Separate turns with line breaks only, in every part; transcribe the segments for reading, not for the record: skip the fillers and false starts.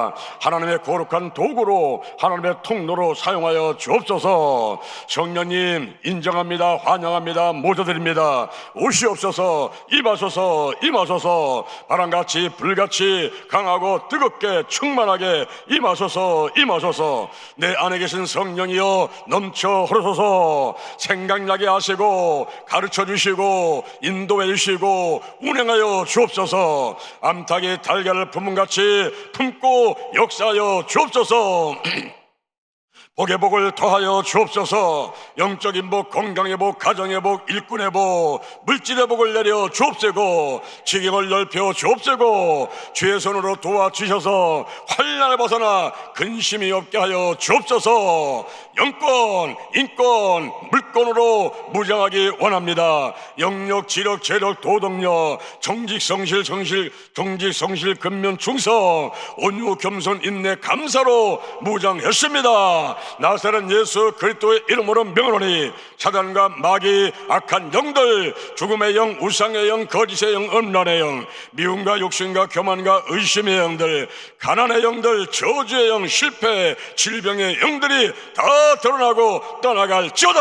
아니라 하나님의 거룩한 도구로, 하나님의 통로로 사용하여 주옵소서. 성령님 인정합니다. 환영합니다. 모셔드립니다. 오시옵소서. 임하소서. 임하소서. 바람같이 불같이 강하고 뜨겁게 충만하게 임하소서. 임하소서. 내 안에 계신 성령이여 넘쳐 흐르소서. 생각나게 하시고 가르쳐 주시고 인도해 주시고 운행하여 주옵소서. 암탉이 달걀을 품음같이 품고 역사하여 주옵소서. 복의 복을 더하여 주옵소서. 영적인 복, 건강의 복, 가정의 복, 일꾼의 복, 물질의 복을 내려 주옵세고 지경을 넓혀 주옵세고 주의 손으로 도와주셔서 환난을 벗어나 근심이 없게 하여 주옵소서. 영권, 인권, 물권으로 무장하기 원합니다. 영력, 지력, 재력, 도덕력, 정직, 성실, 근면, 충성, 온유, 겸손, 인내, 감사로 무장했습니다. 나사렛 예수 그리스도의 이름으로 명하노니 사단과 마귀, 악한 영들, 죽음의 영, 우상의 영, 거짓의 영, 음란의 영, 미움과 욕심과 교만과 의심의 영들, 가난의 영들, 저주의 영, 실패, 질병의 영들이 다 드러나고 떠나갈지어다.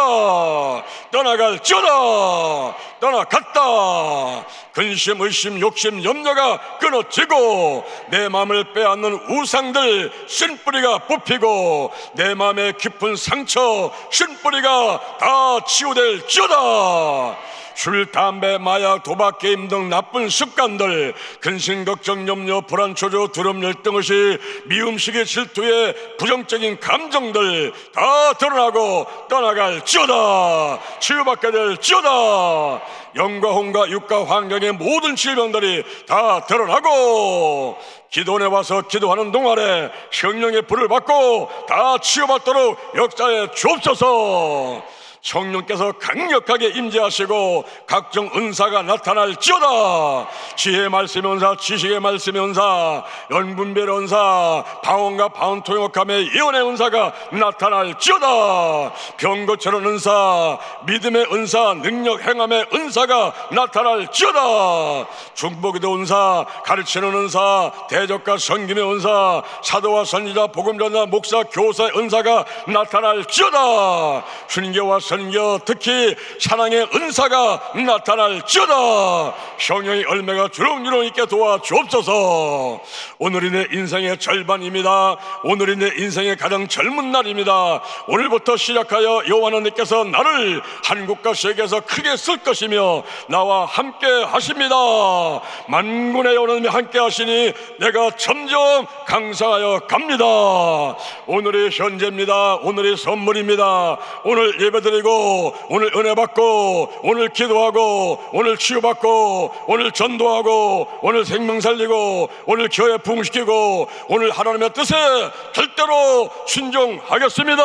떠나갈지어다. 떠나갔다. 근심, 의심, 욕심, 염려가 끊어지고 내 마음을 빼앗는 우상들 신뿌리가 뽑히고 내 마음의 깊은 상처 신뿌리가 다 치유될지어다. 술, 담배, 마약, 도박, 게임 등 나쁜 습관들, 근심, 걱정, 염려, 불안, 초조, 두려움, 열등, 의식, 미움, 시기, 질투의 부정적인 감정들 다 드러나고 떠나갈지어다. 치유받게 될지어다. 영과 혼과 육과 환경의 모든 질병들이 다 드러나고 기도원에 와서 기도하는 동안에 성령의 불을 받고 다 치유받도록 역사해 주옵소서. 성령께서 강력하게 임재하시고 각종 은사가 나타날지어다. 지혜의 말씀의 은사, 지식의 말씀의 은사, 연분별의 은사, 방언과 방언 통역함의 예언의 은사가 나타날지어다. 병 고치는 은사, 믿음의 은사, 능력 행함의 은사가 나타날지어다. 중보기도 은사, 가르치는 은사, 대적과 섬김의 은사, 사도와 선지자, 복음전자, 목사, 교사의 은사가 나타날지어다. 순교와 선교, 특히 사랑의 은사가 나타날지어다. 성령의 열매가 주렁주렁 있게 도와주옵소서. 오늘이 내 인생의 절반입니다. 오늘이 내 인생의 가장 젊은 날입니다. 오늘부터 시작하여 여호와 하나님께서 나를 한국과 세계에서 크게 쓸 것이며 나와 함께 하십니다. 만군의 여호와님이 함께 하시니 내가 점점 강성하여 갑니다. 오늘이 현재입니다. 오늘이 선물입니다. 오늘 예배드리고 오늘 은혜 받고 오늘 기도하고 오늘 치유받고 오늘 전도하고 오늘 생명 살리고 오늘 교회 부흥시키고 오늘 하나님의 뜻에 절대로 순종하겠습니다.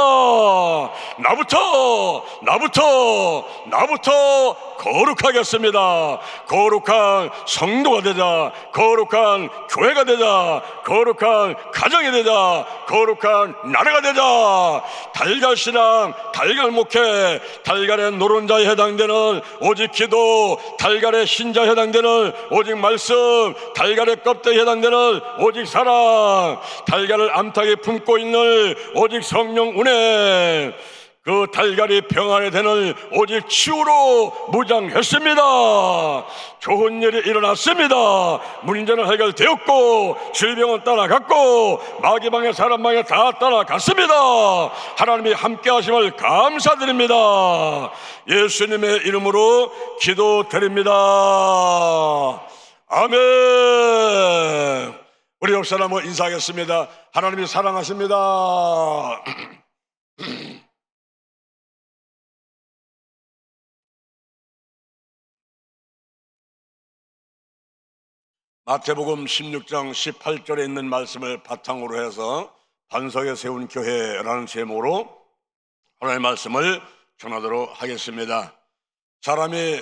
나부터 거룩하겠습니다. 거룩한 성도가 되자, 거룩한 교회가 되자, 거룩한 가정이 되자, 거룩한 나라가 되자. 달걀신앙, 달걀 목회, 달걀의 노른자에 해당되는 오직 기도, 달걀의 신자에 해당되는 오직 말씀, 달걀의 껍데기에 해당되는 오직 사랑, 달걀을 암탉이 품고 있는 오직 성령 운행, 그 달걀이 평안에 되는 오직 치유로 무장했습니다. 좋은 일이 일어났습니다. 문제는 해결되었고 질병은 떠나갔고 마귀방에 사람방에 다 떠나갔습니다. 하나님이 함께 하심을 감사드립니다. 예수님의 이름으로 기도드립니다. 아멘. 우리 옆사람 한번 인사하겠습니다. 하나님이 사랑하십니다. 마태복음 16장 18절에 있는 말씀을 바탕으로 해서 반석에 세운 교회라는 제목으로 하나님의 말씀을 전하도록 하겠습니다. 사람이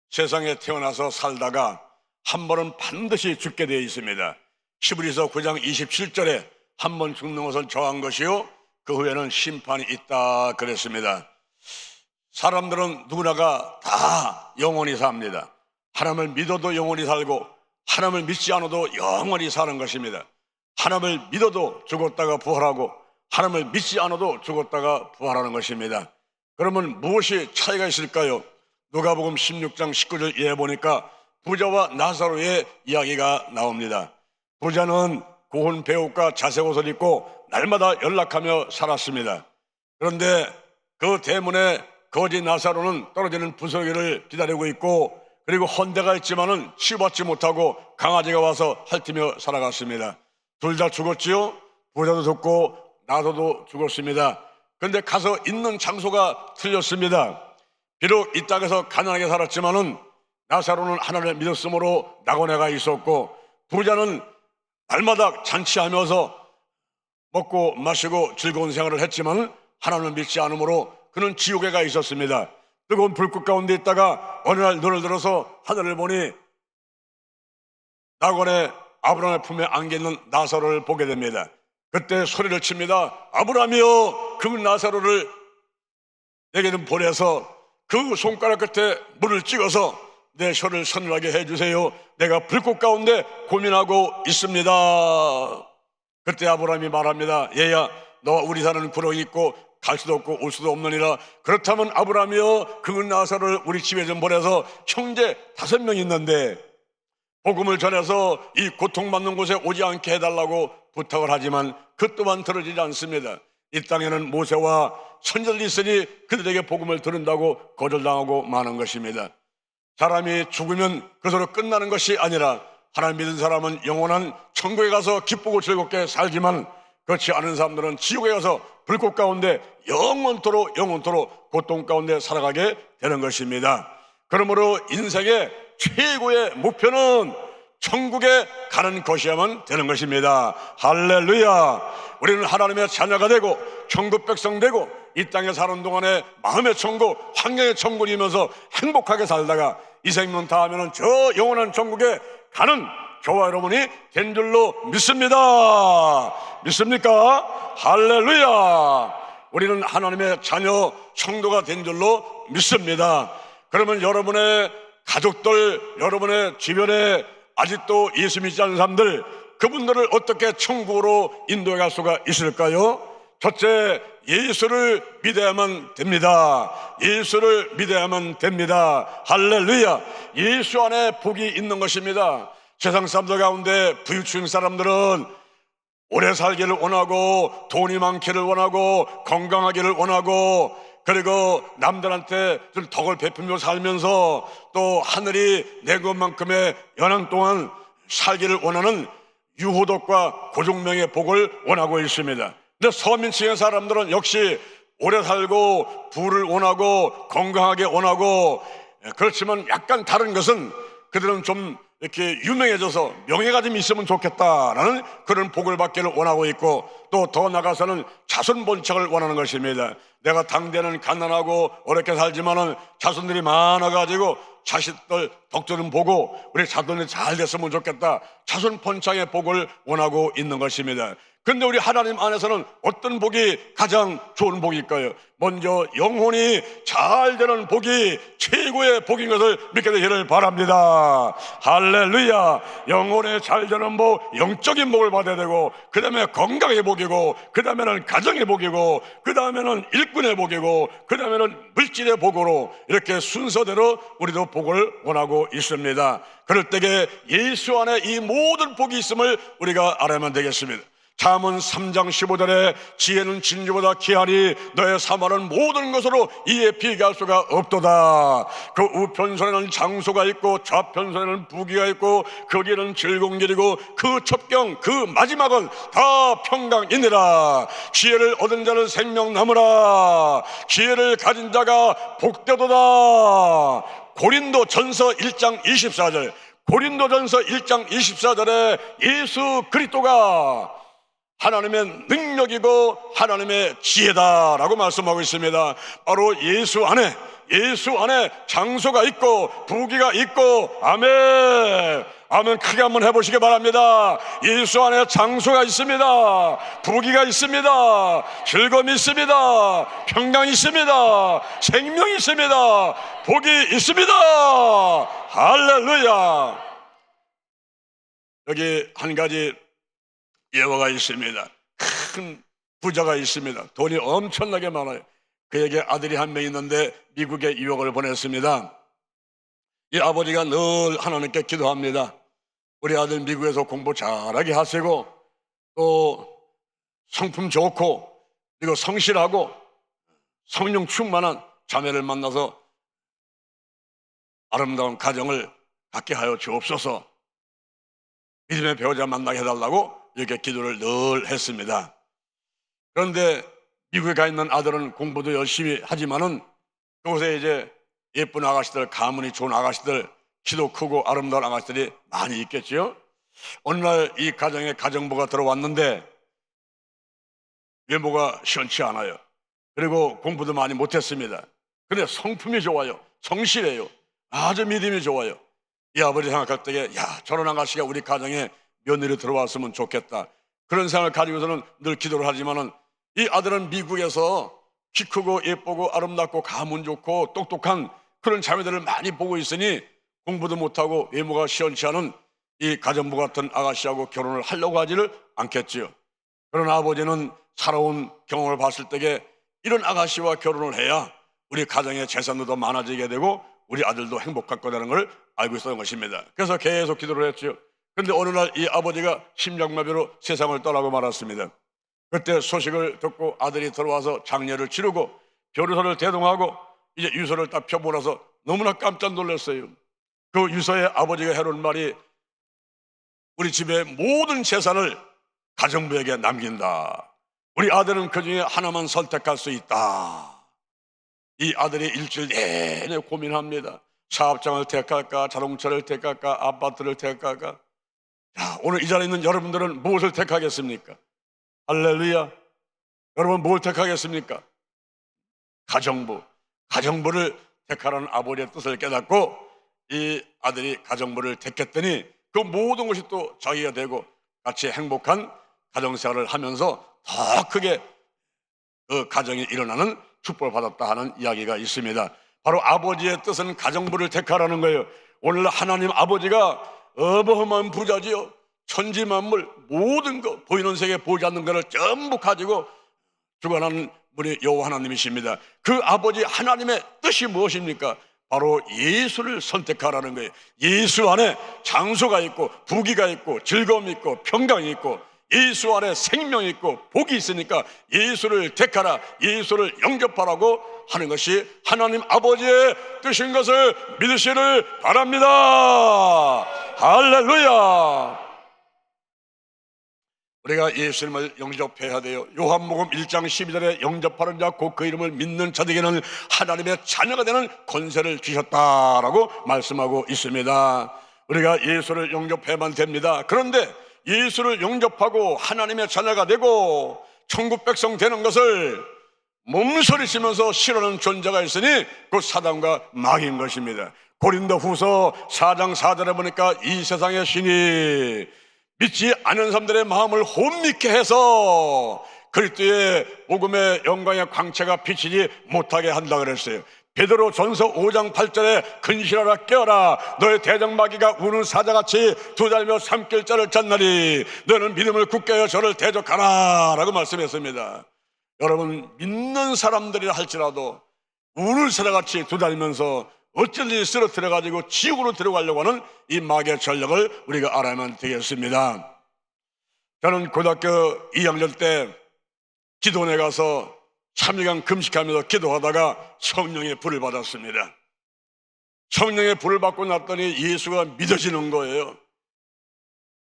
세상에 태어나서 살다가 한 번은 반드시 죽게 되어 있습니다. 히브리서 9장 27절에 한 번 죽는 것을 정한 것이요 그 후에는 심판이 있다 그랬습니다. 사람들은 누구나가 다 영원히 삽니다. 하나님을 믿어도 영원히 살고 하나님을 믿지 않아도 영원히 사는 것입니다. 하나님을 믿어도 죽었다가 부활하고 하나님을 믿지 않아도 죽었다가 부활하는 것입니다. 그러면 무엇이 차이가 있을까요? 누가복음 16장 19절 이하에 보니까 부자와 나사로의 이야기가 나옵니다. 부자는 고운 배옷과 자색 옷을 입고 날마다 연락하며 살았습니다. 그런데 그 대문에 거지 나사로는 떨어지는 부스러기를 기다리고 있고, 그리고 헌대가 있지만은 치유받지 못하고 강아지가 와서 핥으며 살아갔습니다. 둘 다 죽었지요. 부자도 죽고 나사로도 죽었습니다. 그런데 가서 있는 장소가 틀렸습니다. 비록 이 땅에서 가난하게 살았지만은 나사로는 하나님을 믿었으므로 낙원에가 있었고, 부자는 날마다 잔치하면서 먹고 마시고 즐거운 생활을 했지만 하나님을 믿지 않으므로 그는 지옥에 가 있었습니다. 뜨거운 불꽃 가운데 있다가 어느 날 눈을 들어서 하늘을 보니 낙원에 아브라함의 품에 안겨있는 나사로를 보게 됩니다. 그때 소리를 칩니다. 아브라함이여, 그 나사로를 내게 좀 보내서 그 손가락 끝에 물을 찍어서 내 혀를 서늘하게 해주세요. 내가 불꽃 가운데 고민하고 있습니다. 그때 아브라함이 말합니다. 얘야, 너와 우리 사는 구렁이 있고 갈 수도 없고 올 수도 없느니라. 그렇다면 아브라함이여, 그 나사로를 우리 집에 좀 보내서 형제 5명 있는데 복음을 전해서 이 고통받는 곳에 오지 않게 해달라고 부탁을 하지만 그 또한 들어지지 않습니다. 이 땅에는 모세와 선지자들이 있으니 그들에게 복음을 들은다고 거절당하고 마는 것입니다. 사람이 죽으면 그것으로 끝나는 것이 아니라 하나님 믿은 사람은 영원한 천국에 가서 기쁘고 즐겁게 살지만, 그렇지 않은 사람들은 지옥에 가서 불꽃 가운데 영원토록 고통 가운데 살아가게 되는 것입니다. 그러므로 인생의 최고의 목표는 천국에 가는 것이야만 되는 것입니다. 할렐루야. 우리는 하나님의 자녀가 되고 천국 백성 되고 이 땅에 사는 동안에 마음의 천국, 환경의 천국이면서 행복하게 살다가 이 생명 다하면은 저 영원한 천국에 가는 저와 여러분이 된 줄로 믿습니다. 믿습니까? 할렐루야. 우리는 하나님의 자녀 성도가 된 줄로 믿습니다. 그러면 여러분의 가족들, 여러분의 주변에 아직도 예수 믿지 않는 사람들, 그분들을 어떻게 천국으로 인도해 갈 수가 있을까요? 첫째, 예수를 믿어야만 됩니다. 예수를 믿어야만 됩니다. 할렐루야. 예수 안에 복이 있는 것입니다. 세상 사람들 가운데 부유층 사람들은 오래 살기를 원하고 돈이 많기를 원하고 건강하기를 원하고, 그리고 남들한테 좀 덕을 베풀며 살면서 또 하늘이 내 것만큼의 연한 동안 살기를 원하는 유호덕과 고종명의 복을 원하고 있습니다. 근데 서민층의 사람들은 역시 오래 살고 부를 원하고 건강하게 원하고, 그렇지만 약간 다른 것은 그들은 좀 이렇게 유명해져서 명예가 좀 있으면 좋겠다라는 그런 복을 받기를 원하고 있고, 또 더 나가서는 자손 번창을 원하는 것입니다. 내가 당대는 가난하고 어렵게 살지만은 자손들이 많아가지고 자식들 덕들은 보고 우리 자손이 잘 됐으면 좋겠다, 자손 번창의 복을 원하고 있는 것입니다. 근데 우리 하나님 안에서는 어떤 복이 가장 좋은 복일까요? 먼저 영혼이 잘 되는 복이 최고의 복인 것을 믿게 되기를 바랍니다. 할렐루야. 영혼이 잘 되는 복, 영적인 복을 받아야 되고, 그 다음에 건강의 복이고, 그 다음에는 가정의 복이고, 그 다음에는 일꾼의 복이고, 그 다음에는 물질의 복으로 이렇게 순서대로 우리도 복을 원하고 있습니다. 그럴 때에 예수 안에 이 모든 복이 있음을 우리가 알아야만 되겠습니다. 잠언 3장 15절에 지혜는 진주보다 귀하니 너의 사모하는 모든 것으로 이에 비교할 수가 없도다. 그 우편선에는 장소가 있고 좌편선에는 부귀가 있고 거기는 즐거운 길이고 그 첩경 그 마지막은 다 평강이니라. 지혜를 얻은 자는 생명나무라. 지혜를 가진 자가 복되도다. 고린도 전서 1장 24절, 고린도 전서 1장 24절에 예수 그리스도가 하나님의 능력이고 하나님의 지혜다라고 말씀하고 있습니다. 바로 예수 안에 장소가 있고 부귀가 있고, 아멘. 아멘. 크게 한번 해보시기 바랍니다. 예수 안에 장소가 있습니다. 부귀가 있습니다. 즐거움이 있습니다. 평강이 있습니다. 생명이 있습니다. 복이 있습니다. 할렐루야. 여기 한 가지 여호와가 있습니다. 큰 부자가 있습니다. 돈이 엄청나게 많아요. 그에게 아들이 한 명 있는데 미국에 유학을 보냈습니다. 이 아버지가 늘 하나님께 기도합니다. 우리 아들 미국에서 공부 잘하게 하시고 또 성품 좋고 그리고 성실하고 성령 충만한 자매를 만나서 아름다운 가정을 갖게 하여 주옵소서. 믿음의 배우자 만나게 해달라고 이렇게 기도를 늘 했습니다. 그런데 미국에 가 있는 아들은 공부도 열심히 하지만은 그곳에 이제 예쁜 아가씨들, 가문이 좋은 아가씨들, 키도 크고 아름다운 아가씨들이 많이 있겠지요. 어느 날 이 가정에 가정부가 들어왔는데 외모가 시원치 않아요. 그리고 공부도 많이 못했습니다. 그런데 성품이 좋아요. 성실해요. 아주 믿음이 좋아요. 이 아버지 생각할 때에 저런 아가씨가 우리 가정에 며느리 들어왔으면 좋겠다, 그런 생각을 가지고서는 늘 기도를 하지만은 이 아들은 미국에서 키 크고 예쁘고 아름답고 가문 좋고 똑똑한 그런 자매들을 많이 보고 있으니 공부도 못하고 외모가 시원치 않은 이 가정부 같은 아가씨하고 결혼을 하려고 하지를 않겠지요. 그러나 아버지는 살아온 경험을 봤을 때에 이런 아가씨와 결혼을 해야 우리 가정의 재산도 더 많아지게 되고 우리 아들도 행복할 거라는 걸 알고 있었던 것입니다. 그래서 계속 기도를 했죠. 그런데 어느 날 이 아버지가 심장마비로 세상을 떠나고 말았습니다. 그때 소식을 듣고 아들이 들어와서 장례를 치르고 변호사를 대동하고 이제 유서를 딱 펴보고 나서 너무나 깜짝 놀랐어요. 그 유서에 아버지가 해놓은 말이 우리 집의 모든 재산을 가정부에게 남긴다. 우리 아들은 그 중에 하나만 선택할 수 있다. 이 아들이 일주일 내내 고민합니다. 사업장을 택할까, 자동차를 택할까, 아파트를 택할까. 자, 오늘 이 자리에 있는 여러분들은 무엇을 택하겠습니까? 할렐루야. 여러분 뭘 택하겠습니까? 가정부를 택하라는 아버지의 뜻을 깨닫고 이 아들이 가정부를 택했더니 그 모든 것이 또 자기가 되고 같이 행복한 가정생활을 하면서 더 크게 그 가정이 일어나는 축복을 받았다 하는 이야기가 있습니다. 바로 아버지의 뜻은 가정부를 택하라는 거예요. 오늘 하나님 아버지가 어마어마한 부자지요. 천지만물 모든 거, 보이는 세계 보이지 않는 것을 전부 가지고 주관하는 분이 여호와 하나님이십니다. 그 아버지 하나님의 뜻이 무엇입니까? 바로 예수를 선택하라는 거예요. 예수 안에 장소가 있고 부귀가 있고 즐거움이 있고 평강이 있고 예수 안에 생명이 있고 복이 있으니까 예수를 택하라, 예수를 영접하라고 하는 것이 하나님 아버지의 뜻인 것을 믿으시기를 바랍니다. 할렐루야. 우리가 예수님을 영접해야 돼요. 요한복음 1장 12절에 영접하는 자 곧 그 이름을 믿는 자들에게는 하나님의 자녀가 되는 권세를 주셨다라고 말씀하고 있습니다. 우리가 예수를 영접해야만 됩니다. 그런데 예수를 영접하고 하나님의 자녀가 되고 천국 백성 되는 것을 몸서리치면서 싫어하는 존재가 있으니 그 사단과 마귀인 것입니다. 고린도후서 4장 4절에 보니까 이 세상의 신이 믿지 않은 사람들의 마음을 혼미케 해서 그리스도의 복음의 영광의 광채가 비치지 못하게 한다 그랬어요. 베드로 전서 5장 8절에 근실하라 깨어라, 너의 대적마귀가 우는 사자같이 두 달며 삼킬자를 짰나니 너는 믿음을 굳게 하여 저를 대적하라 라고 말씀했습니다. 여러분, 믿는 사람들이라 할지라도 우는 사자같이 두 달면서 어쩐지 쓰러뜨려가지고 지옥으로 들어가려고 하는 이 마귀의 전력을 우리가 알아야만 되겠습니다. 저는 고등학교 2학년 때 기도원에 가서 3일간 금식하면서 기도하다가 성령의 불을 받았습니다. 성령의 불을 받고 났더니 예수가 믿어지는 거예요.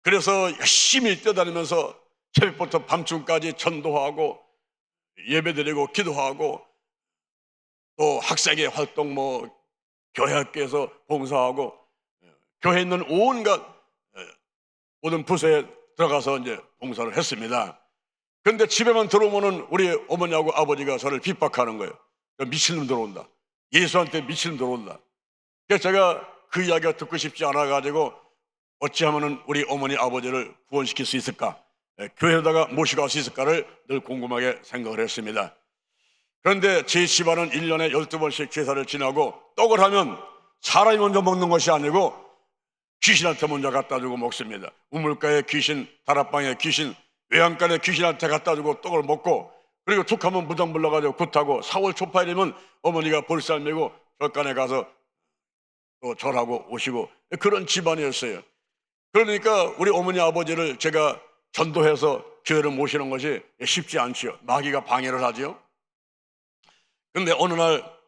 그래서 열심히 뛰어다니면서 새벽부터 밤중까지 전도하고 예배드리고 기도하고 또 학생회 활동 교회학교에서 봉사하고 교회에 있는 온갖 모든 부서에 들어가서 이제 봉사를 했습니다. 그런데 집에만 들어오면은 우리 어머니하고 아버지가 저를 핍박하는 거예요. 미친놈 들어온다. 예수한테 미친놈 들어온다. 그래서 제가 그 이야기가 듣고 싶지 않아가지고 어찌하면은 우리 어머니 아버지를 구원시킬 수 있을까, 교회에다가 모시고 갈 수 있을까를 늘 궁금하게 생각을 했습니다. 그런데 제 집안은 1년에 12번씩 제사를 지나고 떡을 하면 사람이 먼저 먹는 것이 아니고 귀신한테 먼저 갖다 주고 먹습니다. 우물가에 귀신, 다락방에 귀신, 외양간에 귀신한테 갖다 주고 떡을 먹고, 그리고 툭 하면 무당 불러가지고 굿하고, 4월 초파일이면 어머니가 볼살 메고 절간에 가서 또 절하고 오시고, 그런 집안이었어요. 그러니까 우리 어머니 아버지를 제가 전도해서 교회를 모시는 것이 쉽지 않지요. 마귀가 방해를 하지요. 근데 어느 날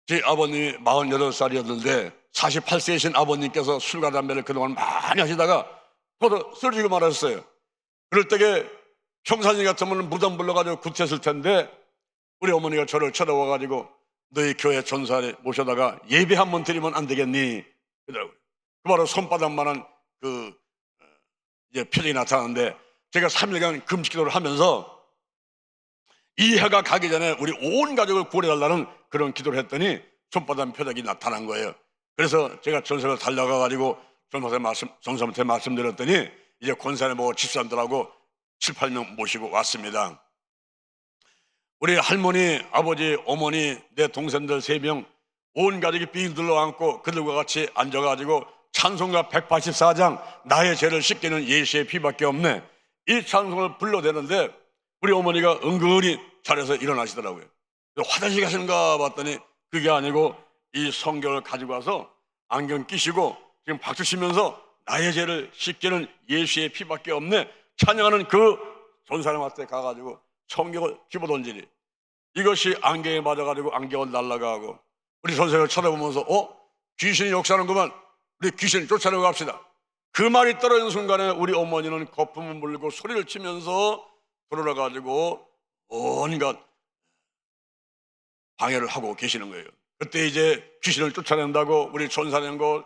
제 아버님이 48살이었는데 48세이신 아버님께서 술과 담배를 그동안 많이 하시다가 또 쓰러지고 말았어요. 그럴 때에 형사님 같으면 무당 불러가지고 굿했을 텐데, 우리 어머니가 저를 쳐다봐가지고 너희 교회 전사에 모셔다가 예배 한번 드리면 안 되겠니? 그러더라고요. 그 바로 손바닥만한 이제 표정이 나타나는데, 제가 3일간 금식 기도를 하면서 이 해가 가기 전에 우리 온 가족을 구원해달라는 그런 기도를 했더니 손바닥 표적이 나타난 거예요. 그래서 제가 전설을 달려가가지고 전사한테 말씀드렸더니 이제 권사님 뭐 집사람들하고 7, 8명 모시고 왔습니다. 우리 할머니, 아버지, 어머니, 내 동생들 3명 온 가족이 빙 둘러앉고 그들과 같이 앉아가지고 찬송가 184장 나의 죄를 씻기는 예수의 피밖에 없네, 이 찬송을 불러대는데 우리 어머니가 은근히 자리에서 일어나시더라고요. 화장실 가시는가 봤더니 그게 아니고 이 성경을 가지고 와서 안경 끼시고 지금 박수 치면서 나의 죄를 씻기는 예수의 피밖에 없네 찬양하는 그 전사님한테 가가지고 성경을 집어던지니 이것이 안경에 맞아가지고 안경은 날아가고, 우리 선생을 쳐다보면서 귀신이 역사하는구만, 우리 귀신 쫓아내고 갑시다. 그 말이 떨어진 순간에 우리 어머니는 거품을 물고 소리를 치면서 돌아가가지고 온갖 방해를 하고 계시는 거예요. 그때 이제 귀신을 쫓아낸다고 우리 전사님하고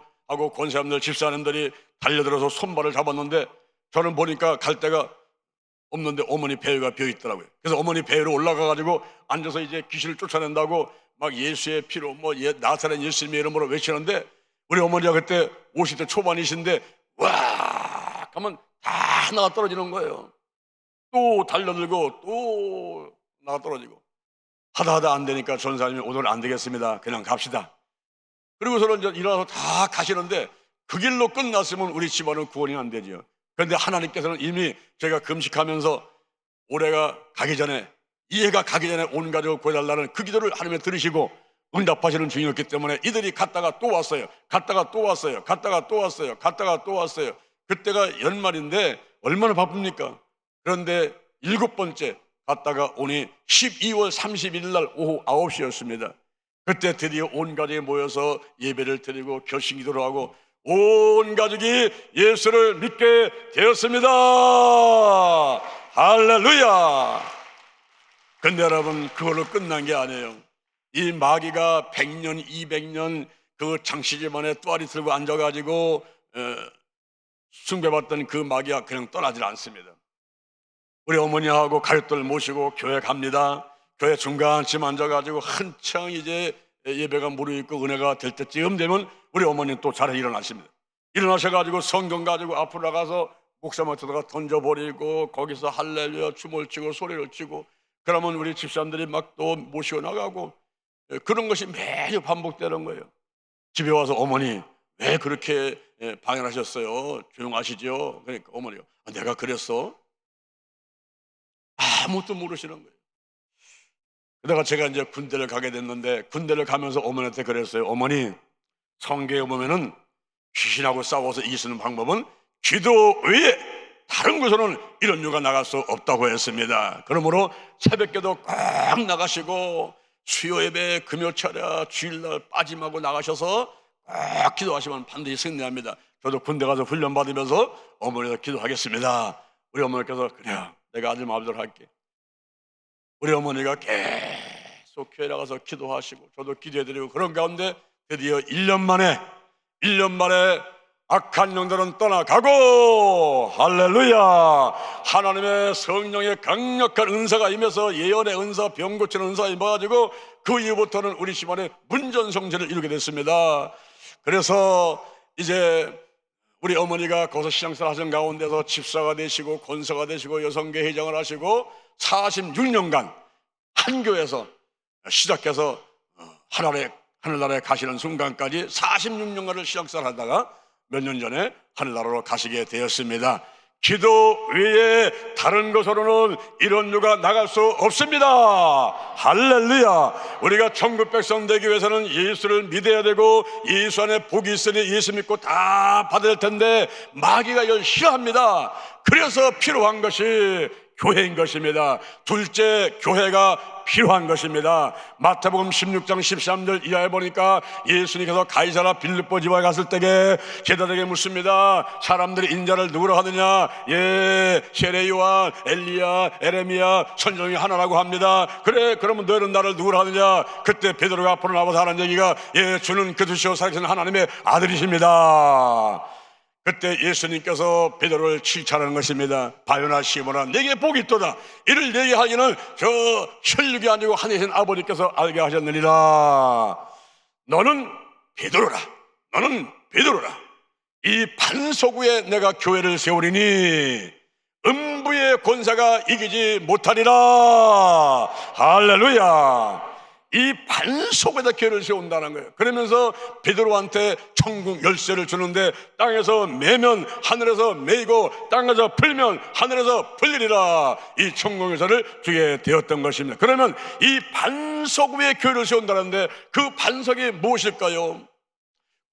권사님들, 집사님들이 달려들어서 손발을 잡았는데, 저는 보니까 갈 데가 없는데 어머니 배가 비어 있더라고요. 그래서 어머니 배로 올라가가지고 앉아서 이제 귀신을 쫓아낸다고 막 예수의 피로 나사렛 예수님의 이름으로 외치는데, 우리 어머니가 그때 50대 초반이신데 와 하면 다 나가 떨어지는 거예요. 또 달려들고 또 나가 떨어지고 하다 안 되니까 전사님이 오늘 안 되겠습니다, 그냥 갑시다. 그리고서는 이제 일어나서 다 가시는데 그 길로 끝났으면 우리 집안은 구원이 안 되죠. 그런데 하나님께서는 이미 제가 금식하면서 올해가 가기 전에, 이 해가 가기 전에 온 가족을 구해달라는 그 기도를 하나님이 들으시고 응답하시는 중이었기 때문에 이들이 갔다가 또 왔어요. 갔다가 또 왔어요. 갔다가 또 왔어요. 갔다가 또 왔어요. 그때가 연말인데 얼마나 바쁩니까? 그런데 7번째 갔다가 오니 12월 31일 날 오후 9시였습니다. 그때 드디어 온 가족이 모여서 예배를 드리고 결심기도를 하고 온 가족이 예수를 믿게 되었습니다. 할렐루야. 근데 여러분, 그걸로 끝난 게 아니에요. 이 마귀가 100년 200년 그 장씨집안에 또아리 들고 앉아가지고 숭배받던 그 마귀가 그냥 떠나질 않습니다. 우리 어머니하고 가족들 모시고 교회 갑니다. 교회 중간쯤 앉아가지고 한창 이제 예배가 무르익고 은혜가 될 때쯤 되면 우리 어머니는 또 자리에 일어나십니다. 일어나셔가지고 성경 가지고 앞으로 나가서 목사님한테다가 던져버리고 거기서 할렐루야 춤을 추고 소리를 치고, 그러면 우리 집사람들이 막 또 모시고 나가고, 그런 것이 매일 반복되는 거예요. 집에 와서 어머니 왜 그렇게 방해를 하셨어요? 조용하시죠? 그러니까 어머니가 내가 그랬어? 아무것도 모르시는 거예요. 그러다가 제가 이제 군대를 가게 됐는데, 군대를 가면서 어머니한테 그랬어요. 어머니, 성경에 보면은 귀신하고 싸워서 이길 수 있는 방법은 기도 외에 다른 곳으로는 이런 유가 나갈 수 없다고 했습니다. 그러므로 새벽기도 꼭 나가시고 수요 예배, 금요철야, 주일날 빠짐하고 나가셔서 꼭 기도하시면 반드시 승리합니다. 저도 군대 가서 훈련 받으면서 어머니가 기도하겠습니다. 우리 어머니께서 그래, 내가 아들 마음대로 할게. 우리 어머니가 계속 교회 나가서 기도하시고 저도 기도해드리고, 그런 가운데 드디어 1년 만에 악한 영들은 떠나가고, 할렐루야, 하나님의 성령의 강력한 은사가 임해서 예언의 은사, 병 고치는 은사가 임해가지고 그 이후부터는 우리 집안에 문전성시를 이루게 됐습니다. 그래서 이제 우리 어머니가 거기서 신앙생활 하신 가운데서 집사가 되시고 권사가 되시고 여성계 회장을 하시고 46년간 한 교회에서 시작해서 하늘나라에 가시는 순간까지 46년간을 신앙생활 하다가 몇 년 전에 하늘나라로 가시게 되었습니다. 기도 외에 다른 것으로는 이런 유가 나갈 수 없습니다. 할렐루야. 우리가 천국 백성 되기 위해서는 예수를 믿어야 되고 예수 안에 복이 있으니 예수 믿고 다 받을 텐데 마귀가 이걸 싫어합니다. 그래서 필요한 것이 교회인 것입니다. 둘째, 교회가 필요한 것입니다. 마태복음 16장 13절 이하에 보니까 예수님께서 가이사라 빌립보 지방에 갔을 때에 제자들에게 묻습니다. 사람들이 인자를 누구로 하느냐? 세례 요한, 엘리야, 에레미야, 선지자 중에 하나라고 합니다. 그래, 그러면 너희는 나를 누구로 하느냐? 그때 베드로가 앞으로 나와서 하는 얘기가 주는 그리스도 살아계신 하나님의 아들이십니다. 그때 예수님께서 베드로를 칭찬하는 것입니다. 바요나 시모나 내게 복이 있도다. 이를 내게 하기는 저 혈육이 아니고 하늘이신 아버지께서 알게 하셨느니라. 너는 베드로라. 너는 베드로라. 이 반석 위에 내가 교회를 세우리니 음부의 권세가 이기지 못하리라. 할렐루야. 이 반석에다 교회를 세운다는 거예요. 그러면서 베드로한테 천국 열쇠를 주는데 땅에서 매면 하늘에서 매이고 땅에서 풀면 하늘에서 풀리리라. 이 천국 열쇠를 주게 되었던 것입니다. 그러면 이 반석 위에 교회를 세운다는데 그 반석이 무엇일까요?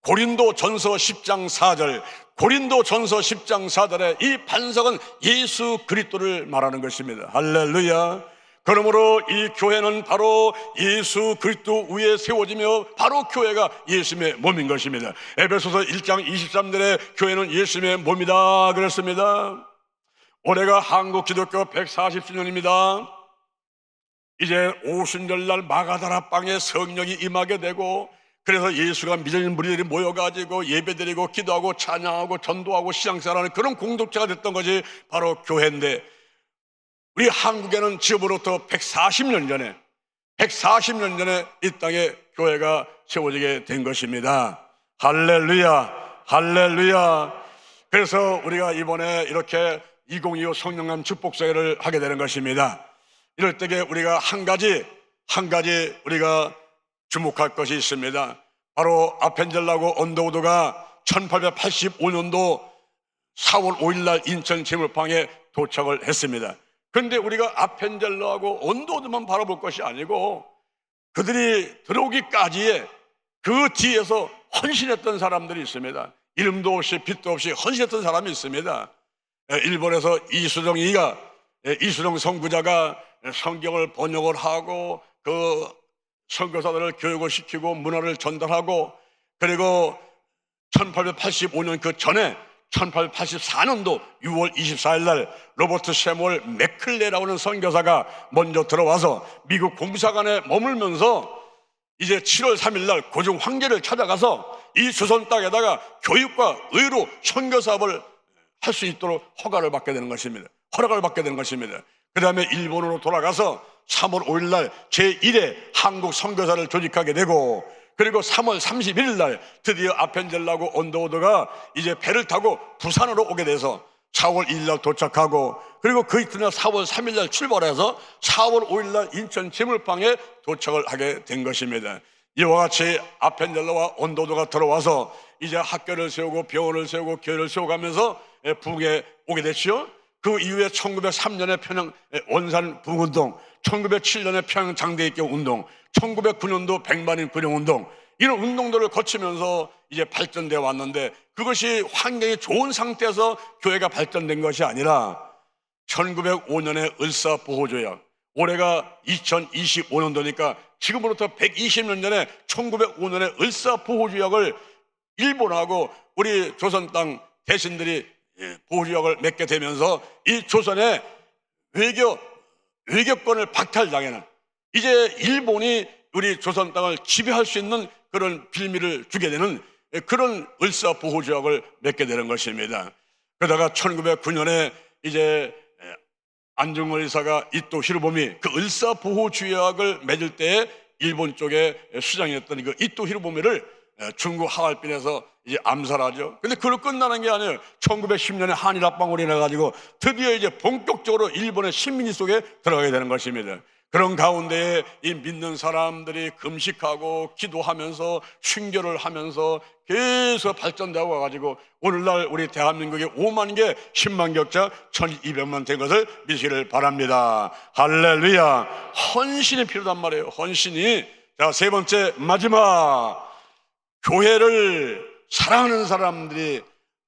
고린도전서 10장 4절, 고린도전서 10장 4절에 이 반석은 예수 그리스도를 말하는 것입니다. 할렐루야. 그러므로 이 교회는 바로 예수 그리스도 위에 세워지며 바로 교회가 예수님의 몸인 것입니다. 에베소서 1장 23절에 교회는 예수님의 몸이다 그랬습니다. 올해가 한국 기독교 140주년입니다. 이제 오순절날 마가다라방에 성령이 임하게 되고, 그래서 예수가 믿는 무리들이 모여가지고 예배드리고 기도하고 찬양하고 전도하고 신앙생활하는 그런 공동체가 됐던 것이 바로 교회인데, 우리 한국에는 지금으로부터 140년 전에 이 땅에 교회가 세워지게 된 것입니다. 할렐루야, 할렐루야. 그래서 우리가 이번에 이렇게 2025 성령남 축복사회를 하게 되는 것입니다. 이럴 때에 우리가 한 가지 우리가 주목할 것이 있습니다. 바로 아펜젤라고 언더우드가 1885년도 4월 5일 날 인천 제물방에 도착을 했습니다. 그런데 우리가 아펜젤러하고 언더우드만 바라볼 것이 아니고 그들이 들어오기까지의 그 뒤에서 헌신했던 사람들이 있습니다. 이름도 없이 빛도 없이 헌신했던 사람이 있습니다. 일본에서 이수정 선구자가 성경을 번역을 하고 그 선교사들을 교육을 시키고 문화를 전달하고, 그리고 1885년 그 전에 1884년도 6월 24일 날 로버트 세무얼 맥클레라고 하는 선교사가 먼저 들어와서 미국 공사관에 머물면서 이제 7월 3일 날 고종 황제를 찾아가서 이 조선 땅에다가 교육과 의로 선교사업을 할 수 있도록 허가를 받게 되는 것입니다. 허락을 받게 되는 것입니다. 그 다음에 일본으로 돌아가서 3월 5일 날 제1회 한국 선교사를 조직하게 되고, 그리고 3월 31일 날 드디어 아펜젤라고 언더우드가 이제 배를 타고 부산으로 오게 돼서 4월 2일 날 도착하고, 그리고 그 이튿날 4월 3일 날 출발해서 4월 5일 날 인천 제물방에 도착을 하게 된 것입니다. 이와 같이 아펜젤라와 언더우드가 들어와서 이제 학교를 세우고 병원을 세우고 교회를 세워가면서 부흥에 오게 됐죠. 그 이후에 1903년에 평양 원산 부흥운동, 1907년에 평양 장대입교 운동, 1909년도 백만인 구령운동, 이런 운동들을 거치면서 이제 발전되어 왔는데, 그것이 환경이 좋은 상태에서 교회가 발전된 것이 아니라 1905년에 을사보호조약, 올해가 2025년도니까 지금으로부터 120년 전에 1905년에 을사보호조약을 일본하고 우리 조선 땅 대신들이 보호조약을 맺게 되면서 이 조선의 외교권을 박탈당하는, 이제 일본이 우리 조선 땅을 지배할 수 있는 그런 빌미를 주게 되는 그런 을사보호조약을 맺게 되는 것입니다. 그러다가 1909년에 이제 안중근 의사가 이토 히로부미 그 을사보호조약을 맺을 때에 일본 쪽에 수장이었던 그 이토 히로부미를 중국 하얼빈에서 이제 암살하죠. 근데 그걸로 끝나는 게 아니에요. 1910년에 한일 합방으로 인해 가지고 드디어 이제 본격적으로 일본의 식민지 속에 들어가게 되는 것입니다. 그런 가운데 이 믿는 사람들이 금식하고 기도하면서 순교를 하면서 계속 발전되어 와가지고 오늘날 우리 대한민국에 5만 개, 10만 격자 1200만 된 것을 믿으시기를 바랍니다. 할렐루야. 헌신이 필요단 말이에요. 헌신이. 자, 세 번째 마지막, 교회를 사랑하는 사람들이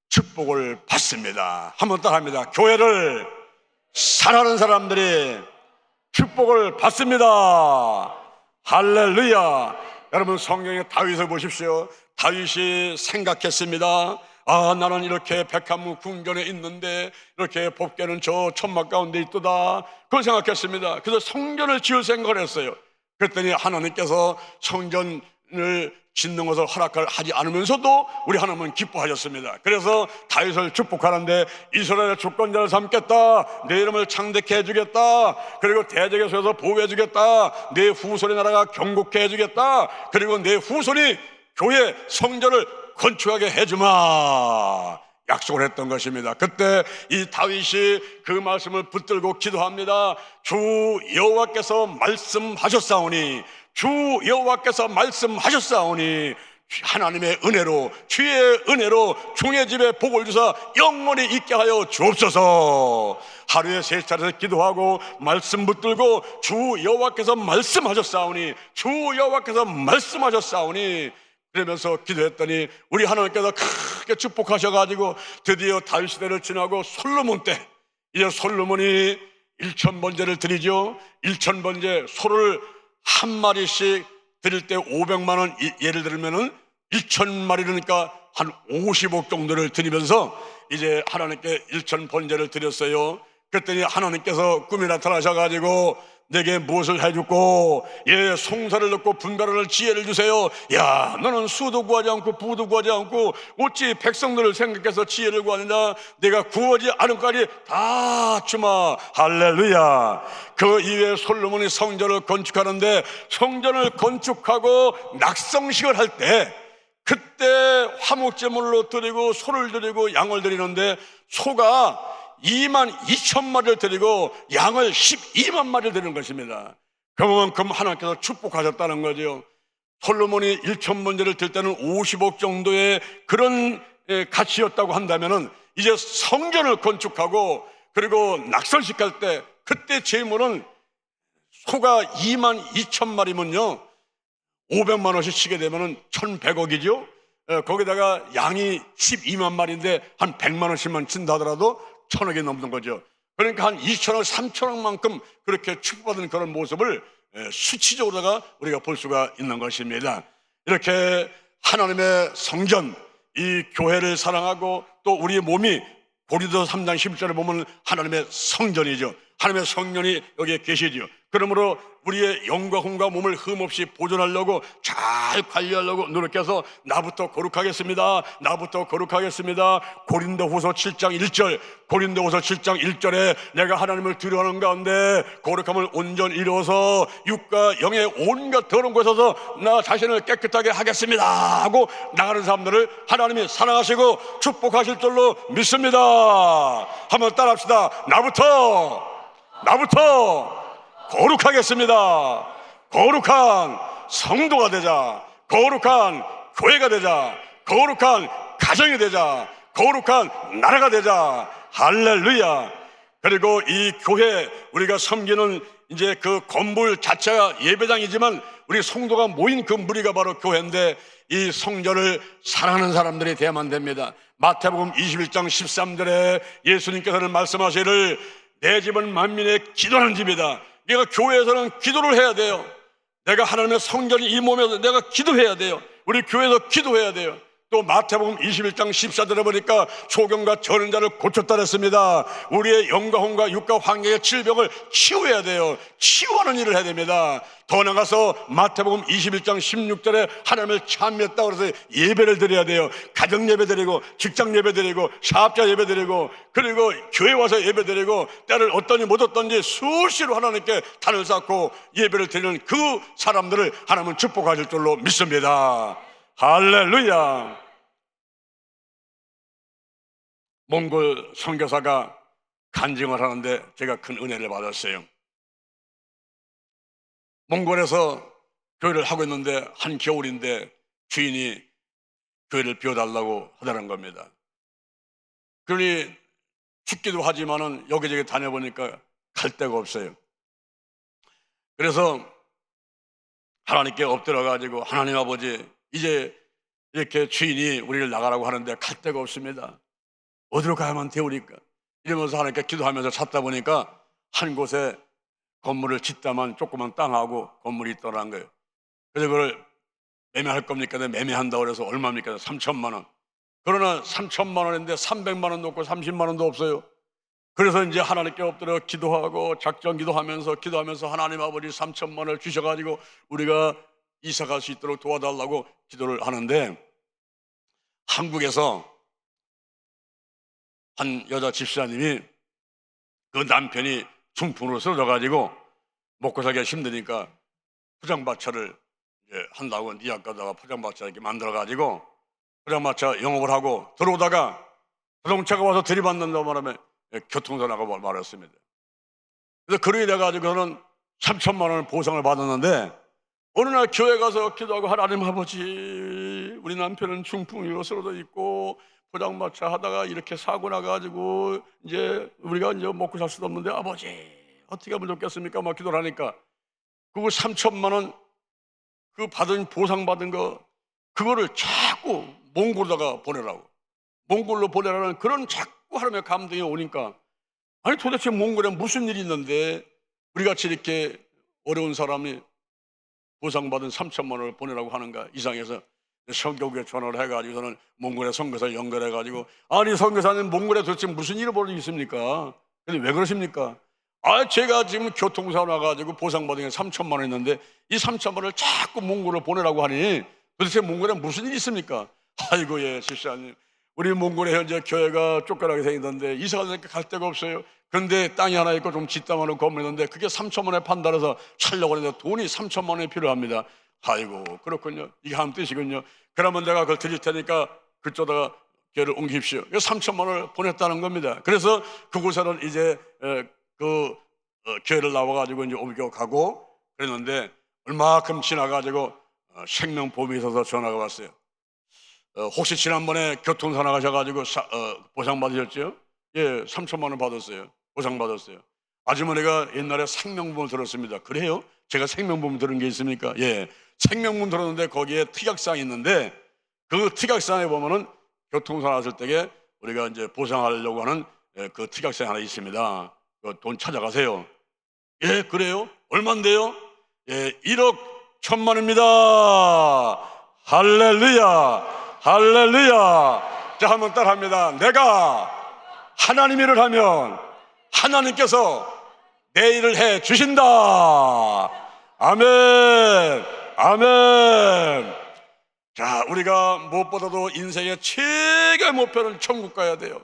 축복을 받습니다. 한번 딱 합니다. 교회를 사랑하는 사람들이 축복을 받습니다. 할렐루야. 여러분, 성경의 다윗을 보십시오. 다윗이 생각했습니다. 아, 나는 이렇게 백합문 궁전에 있는데 이렇게 법궤는 저 천막 가운데 있도다. 그걸 생각했습니다. 그래서 성전을 지을 생각을 했어요. 그랬더니 하나님께서 성전을 짓는 것을 허락하지 않으면서도 우리 하나님은 기뻐하셨습니다. 그래서 다윗을 축복하는데 이스라엘의 주권자를 삼겠다, 내 이름을 창대케 해주겠다, 그리고 대적에서 보호해주겠다, 내 후손의 나라가 경고케 해주겠다, 그리고 내 후손이 교회 성전을 건축하게 해주마, 약속을 했던 것입니다. 그때 이 다윗이 그 말씀을 붙들고 기도합니다. 주 여호와께서 말씀하셨사오니, 주 여호와께서 말씀하셨사오니 하나님의 은혜로, 주의 은혜로 중의 집에 복을 주사 영원히 있게 하여 주옵소서. 하루에 3차례 기도하고 말씀 붙들고 주 여호와께서 말씀하셨사오니, 주 여호와께서 말씀하셨사오니 그러면서 기도했더니 우리 하나님께서 크게 축복하셔가지고 드디어 다윗 시대를 지나고 솔로몬 때, 이제 솔로몬이 1000번제를 드리죠. 1000번제, 소를 한 마리씩 드릴 때 500만 원, 예를 들면은 1000마리니까 한 50억 정도를 드리면서 이제 하나님께 1000번제를 드렸어요. 그랬더니 하나님께서 꿈에 나타나셔가지고 내게 무엇을 해주고, 예, 송사를 넣고 분별하는 지혜를 주세요. 야, 너는 수도 구하지 않고 부도 구하지 않고 어찌 백성들을 생각해서 지혜를 구하느냐. 내가 구하지 않은 것까지 다 주마. 할렐루야. 그 이후에 솔로몬이 성전을 건축하는데, 성전을 건축하고 낙성식을 할 때 그때 화목제물로 드리고 소를 드리고 양을 드리는데, 소가 22,000마리를 드리고 양을 12만 마리를 드리는 것입니다. 그만큼 하나님께서 축복하셨다는 거죠. 솔로몬이 1,000번제를 드릴 때는 50억 정도의 그런 가치였다고 한다면은, 이제 성전을 건축하고 그리고 낙선식할 때 그때 제물은 소가 22,000마리면요 500만 원씩 치게 되면은 1,100억이죠. 거기다가 양이 12만 마리인데 한 100만 원씩만 친다 하더라도 1,000억이 넘는 거죠. 그러니까 한 2,000억, 3,000억만큼 그렇게 축복받은 그런 모습을 수치적으로다가 우리가 볼 수가 있는 것입니다. 이렇게 하나님의 성전, 이 교회를 사랑하고 또 우리의 몸이 고린도서 3장 11절에 보면 하나님의 성전이죠. 하나님의 성령이 여기에 계시죠. 그러므로 우리의 영과 혼과 몸을 흠없이 보존하려고, 잘 관리하려고 노력해서 나부터 거룩하겠습니다, 나부터 거룩하겠습니다. 고린도후서 7장 1절, 고린도후서 7장 1절에 내가 하나님을 두려워하는 가운데 거룩함을 온전히 이루어서 육과 영의 온갖 더러운 곳에서 나 자신을 깨끗하게 하겠습니다 하고 나가는 사람들을 하나님이 사랑하시고 축복하실 줄로 믿습니다. 한번 따라합시다. 나부터 거룩하겠습니다. 거룩한 성도가 되자, 거룩한 교회가 되자, 거룩한 가정이 되자, 거룩한 나라가 되자. 할렐루야. 그리고 이 교회, 우리가 섬기는 이제 그 건물 자체가 예배당이지만 우리 성도가 모인 그 무리가 바로 교회인데, 이 성전을 사랑하는 사람들이 돼야만 됩니다. 마태복음 21장 13절에 예수님께서는 말씀하시기를 내 집은 만민의 기도하는 집이다. 내가 교회에서는 기도를 해야 돼요. 내가 하나님의 성전이 이 몸에서 내가 기도해야 돼요. 우리 교회에서 기도해야 돼요. 또 마태복음 21장 14절에 보니까 소경과 저는 자를 고쳤다 그랬습니다. 우리의 영과 혼과 육과 환경의 질병을 치유해야 돼요. 치유하는 일을 해야 됩니다. 더 나가서 마태복음 21장 16절에 하나님을 찬미했다 그래서 예배를 드려야 돼요. 가정 예배 드리고 직장 예배 드리고 사업자 예배 드리고 그리고 교회 와서 예배 드리고 때를 얻든지 못 얻든지 수시로 하나님께 단을 쌓고 예배를 드리는 그 사람들을 하나님은 축복하실 줄로 믿습니다. 할렐루야. 몽골 선교사가 간증을 하는데 제가 큰 은혜를 받았어요. 몽골에서 교회를 하고 있는데 한겨울인데 주인이 교회를 비워달라고 하다는 겁니다. 그러니 죽기도 하지만은 여기저기 다녀보니까 갈 데가 없어요. 그래서 하나님께 엎드려가지고, 하나님 아버지, 이제 이렇게 주인이 우리를 나가라고 하는데 갈 데가 없습니다. 어디로 가야만 되오리까? 이러면서 하나님께 기도하면서 찾다 보니까 한 곳에 건물을 짓다만 조그만 땅하고 건물이 있더라는 거예요. 그래서 그걸 매매할 겁니까? 매매한다고 그래서 얼마입니까? 3천만 원. 그러나 3천만 원인데 300만 원도 없고 30만 원도 없어요. 그래서 이제 하나님께 엎드려 기도하고 작전 기도하면서 하나님 아버지 3천만 원을 주셔가지고 우리가 이사 갈 수 있도록 도와달라고 기도를 하는데, 한국에서 한 여자 집사님이 그 남편이 중풍으로 쓰러져가지고 먹고 살기가 힘드니까 포장마차를 한다고 니약 가다가 포장마차 이렇게 만들어가지고 포장마차 영업을 하고 들어오다가 자동차가 와서 들이받는다고 말하면 교통사 나고 말했습니다. 그래서 그러게 돼가지고 저는 3천만 원을 보상을 받았는데, 어느 날 교회 가서 기도하고, 하나님 아버지, 우리 남편은 중풍으로 쓰러져 있고 포장마차 하다가 이렇게 사고 나가지고 이제 우리가 이제 먹고 살 수도 없는데 아버지 어떻게 하면 좋겠습니까? 막 기도를 하니까 그거 3천만 원 그 받은 보상 받은 거 그거를 자꾸 몽골로다가 보내라고, 몽골로 보내라는 그런 자꾸 하나님의 감동이 오니까, 아니 도대체 몽골에 무슨 일이 있는데 우리같이 이렇게 어려운 사람이 보상받은 3천만 원을 보내라고 하는가 이상해서 선교국에 전화를 해가지고 저는 몽골의 선교사를 연결해가지고, 아니 선교사님, 몽골에 도대체 무슨 일이 벌어지고 있습니까? 근데 왜 그러십니까? 제가 지금 교통사고 나가지고 보상받은 게 3천만 원 있는데 이 3천만 원을 자꾸 몽골로 보내라고 하니 도대체 몽골에 무슨 일이 있습니까? 아이고, 예, 집사님, 우리 몽골에 현재 교회가 쫓겨나게 생겼는데 이사가 되니까 갈 데가 없어요. 그런데 땅이 하나 있고 좀 짓다마는 건물이 있는데 그게 3천만 원에 판다 해서 살려고 하는데 돈이 3천만 원이 필요합니다. 아이고, 그렇군요. 이게 한 뜻이군요. 그러면 내가 그걸 드릴 테니까 그쪽다가 교회를 옮기십시오. 3천만 원을 보냈다는 겁니다. 그래서 그곳에는 이제 교회를 나와가지고 이제 옮겨가고 그랬는데, 얼마큼 지나가지고 생명보험이 있어서 전화가 왔어요. 혹시 지난번에 교통사 나가셔가지고 보상 받으셨죠? 예, 3천만 원 받았어요. 보상 받았어요. 아주머니가 옛날에 생명보험을 들었습니다. 그래요? 제가 생명보험 들은 게 있습니까? 예, 생명보험 들었는데 거기에 특약사항이 있는데 그 특약사항에 보면은 교통사 났을 때에 우리가 이제 보상하려고 하는 그 특약사항이 하나 있습니다. 그 돈 찾아가세요. 예, 그래요? 얼만데요? 예, 1억 1천만 원입니다. 할렐루야, 할렐루야. 자, 한번 따라합니다. 내가 하나님 일을 하면 하나님께서 내 일을 해 주신다. 아멘, 아멘. 자, 우리가 무엇보다도 인생의 최고의 목표는 천국 가야 돼요.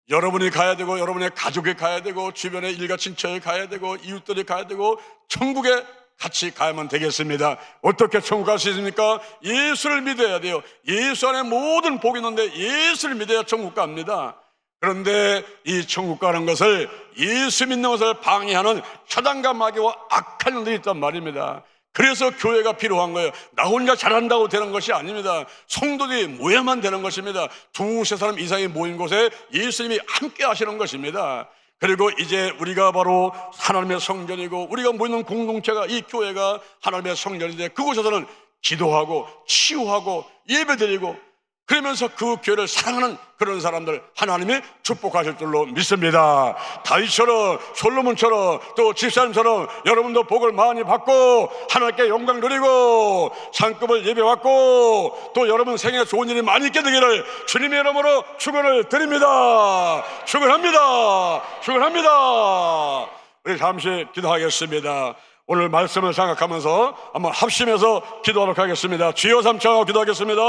여러분이 가야 되고, 여러분의 가족이 가야 되고, 주변의 일가 친척이 가야 되고, 이웃들이 가야 되고, 천국에 같이 가야만 되겠습니다. 어떻게 천국 갈 수 있습니까? 예수를 믿어야 돼요. 예수 안에 모든 복이 있는데 예수를 믿어야 천국 갑니다. 그런데 이 천국 가는 것을, 예수 믿는 것을 방해하는 사단과 마귀와 악한 놈들이 있단 말입니다. 그래서 교회가 필요한 거예요. 나 혼자 잘한다고 되는 것이 아닙니다. 성도들이 모여야만 되는 것입니다. 두세 사람 이상이 모인 곳에 예수님이 함께 하시는 것입니다. 그리고 이제 우리가 바로 하나님의 성전이고, 우리가 모이는 공동체가, 이 교회가 하나님의 성전인데 그곳에서는 기도하고 치유하고 예배드리고, 그러면서 그 교회를 사랑하는 그런 사람들 하나님이 축복하실 줄로 믿습니다. 다윗처럼, 솔로몬처럼, 또 집사님처럼 여러분도 복을 많이 받고 하나님께 영광 누리고 상급을 예배받고 또 여러분 생에 좋은 일이 많이 있게 되기를 주님의 이름으로 축원을 드립니다. 축원합니다. 축원합니다. 우리 잠시 기도하겠습니다. 오늘 말씀을 생각하면서 한번 합심해서 기도하도록 하겠습니다. 주여 삼창하고 기도하겠습니다.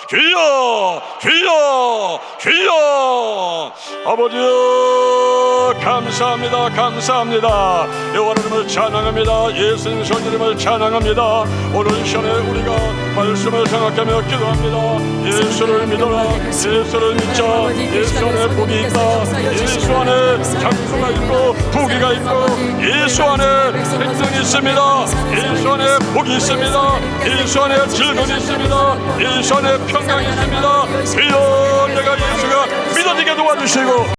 주여 주여 주여. 아버지여 감사합니다. 감사합니다. 여호와 이름을 찬양합니다. 예수님 성령님을 찬양합니다. 오늘 이 시간에 우리가 말씀을 생각하며 기도합니다. 예수를 믿어라. 예수를 믿자. 예수 안에 복이 있다. 예수 안에 장수가 있고 부귀가 있고 예수 안에 생명이 있습니다. 예수 안에 복이 있습니다. 예수 안에 즐거움이 있습니다. 예수 안에 평강이 있습니다. 주여 내가 예수가 믿어지게 도와주시고